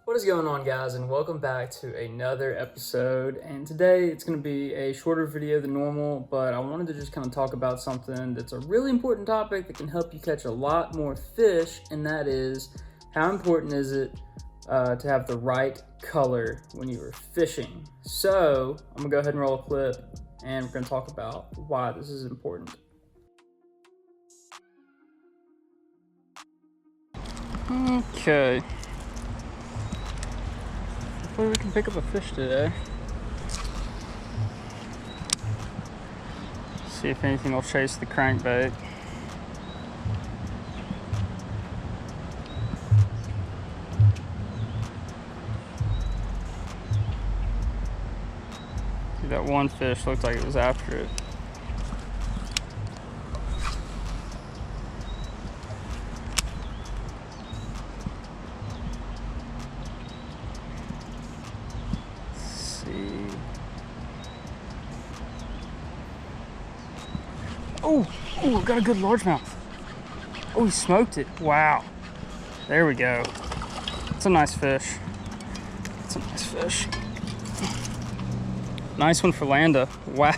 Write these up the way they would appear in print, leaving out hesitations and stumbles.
What is going on, guys, and welcome back to another episode. And today it's going to be a shorter video than normal, but I wanted to just kind of talk about something that's a really important topic that can help you catch a lot more fish, and that is how important is it to have the right color when you are fishing. So I'm going to go ahead and roll a clip, and we're going to talk about why this is important. Okay. Hopefully we can pick up a fish today. See if anything will chase the crankbait. See, that one fish looked like it was after it. Oh, got a good largemouth. Oh, he smoked it. Wow. There we go. That's a nice fish. That's a nice fish. Nice one for Landa. Wow.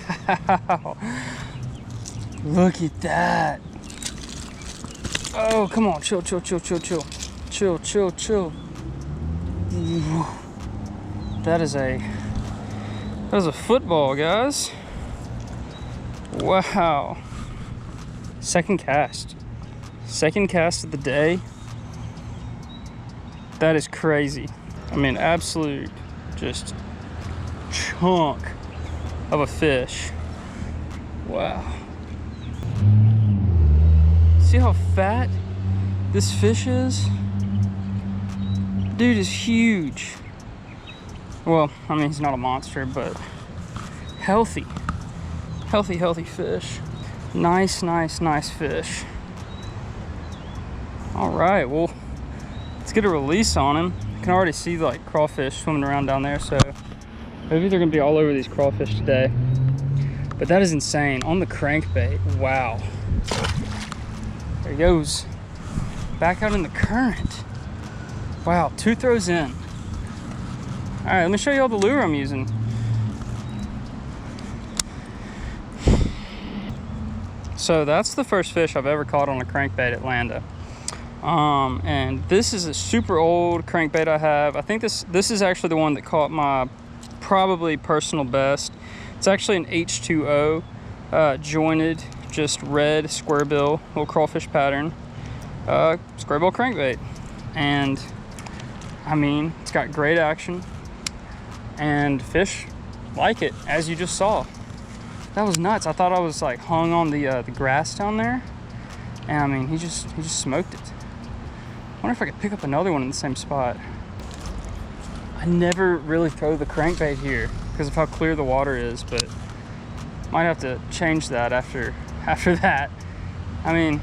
Look at that. Oh, come on. Chill. Chill. That is a football, guys. Wow. Second cast of the day. That is crazy. I mean, absolute just chunk of a fish. Wow. See how fat this fish is? Dude is huge. Well, I mean, he's not a monster, but healthy fish. Nice fish. All right, well, let's get a release on him. I can already see like crawfish swimming around down there, so maybe they're gonna be all over these crawfish today. But that is insane. On the crankbait, wow. There he goes. Back out in the current. Wow, 2 throws in. All right, let me show you all the lure I'm using. So that's the first fish I've ever caught on a crankbait at Landa. And this is a super old crankbait I have. I think this is actually the one that caught my probably personal best. It's actually an H2O jointed, just red square bill, little crawfish pattern, square bill crankbait. And I mean, it's got great action and fish like it, as you just saw. That was nuts. I thought I was like hung on the grass down there, and I mean, he just smoked it. I wonder if I could pick up another one in the same spot. I never really throw the crankbait here because of how clear the water is, but might have to change that after that. I mean,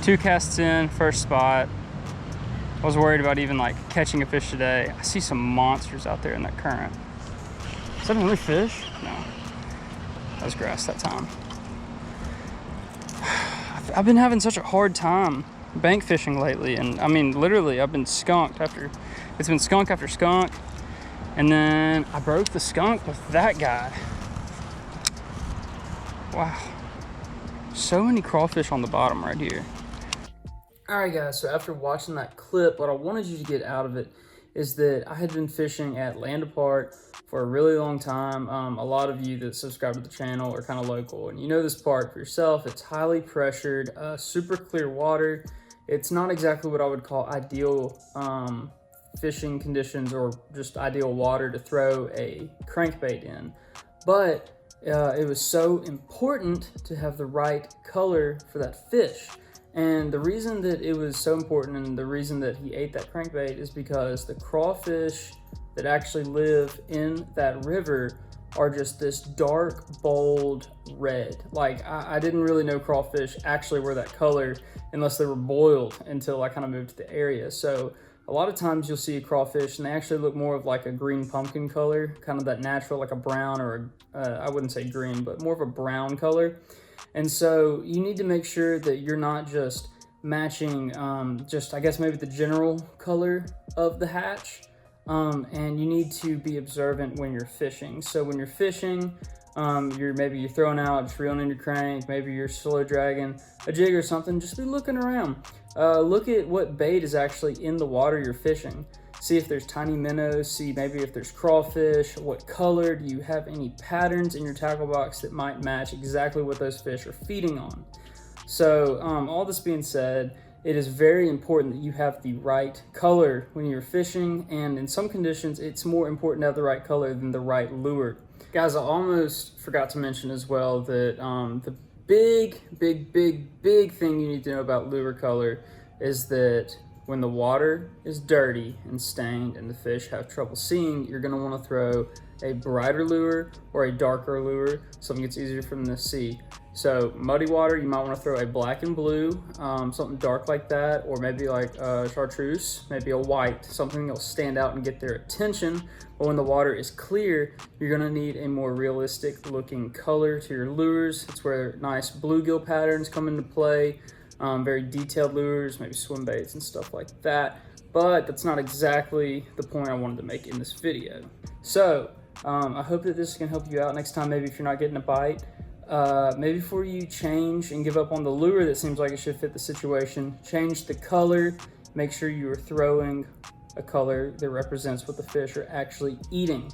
2 casts in, first spot. I was worried about even like catching a fish today. I see some monsters out there in that current. Is that another fish? No. That was grass that time. I've been having such a hard time bank fishing lately, and I mean, literally, I've been skunked after skunk, and then I broke the skunk with that guy. Wow. So many crawfish on the bottom right here. All right, guys, so after watching that clip, what I wanted you to get out of it is that I had been fishing at Landa Park for a really long time. A lot of you that subscribe to the channel are kind of local, and you know this park for yourself. It's highly pressured, super clear water. It's not exactly what I would call ideal fishing conditions or just ideal water to throw a crankbait in, but it was so important to have the right color for that fish. And the reason that it was so important and the reason that he ate that crankbait is because the crawfish that actually live in that river are just this dark, bold red. Like, I didn't really know crawfish actually were that color unless they were boiled until I kind of moved to the area. So a lot of times you'll see a crawfish and they actually look more of like a green pumpkin color, kind of that natural, like a brown or I wouldn't say green, but more of a brown color. And so you need to make sure that you're not just matching just, I guess, maybe the general color of the hatch. And you need to be observant when you're fishing. So when you're fishing, maybe you're throwing out, just reeling in your crank, maybe you're slow dragging a jig or something, just be looking around. Look at what bait is actually in the water you're fishing. See if there's tiny minnows, see maybe if there's crawfish, what color, do you have any patterns in your tackle box that might match exactly what those fish are feeding on. So all this being said, it is very important that you have the right color when you're fishing, and in some conditions, it's more important to have the right color than the right lure. Guys, I almost forgot to mention as well that the big thing you need to know about lure color is that when the water is dirty and stained and the fish have trouble seeing, you're gonna wanna throw a brighter lure or a darker lure, something that's easier for them to see. So muddy water, you might want to throw a black and blue, something dark like that, or maybe like chartreuse, maybe a white, something that'll stand out and get their attention. But when the water is clear, you're going to need a more realistic looking color to your lures. It's where nice bluegill patterns come into play, very detailed lures, maybe swim baits and stuff like that. But that's not exactly the point I wanted to make in this video. So I hope that this can help you out next time, maybe if you're not getting a bite. Maybe before you change and give up on the lure that seems like it should fit the situation, change the color. Make sure you are throwing a color that represents what the fish are actually eating.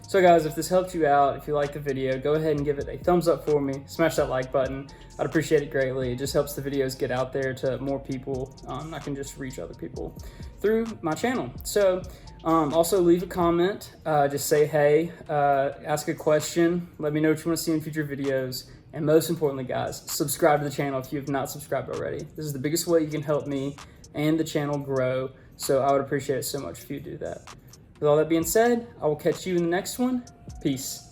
So guys, if this helped you out, if you liked the video, go ahead and give it a thumbs up for me. Smash that like button. I'd appreciate it greatly. It just helps the videos get out there to more people. I can just reach other people through my channel. So also leave a comment, just say hey, ask a question, let me know what you want to see in future videos, and most importantly guys, subscribe to the channel if you have not subscribed already. This is the biggest way you can help me and the channel grow, so I would appreciate it so much if you do that. With all that being said, I will catch you in the next one. Peace.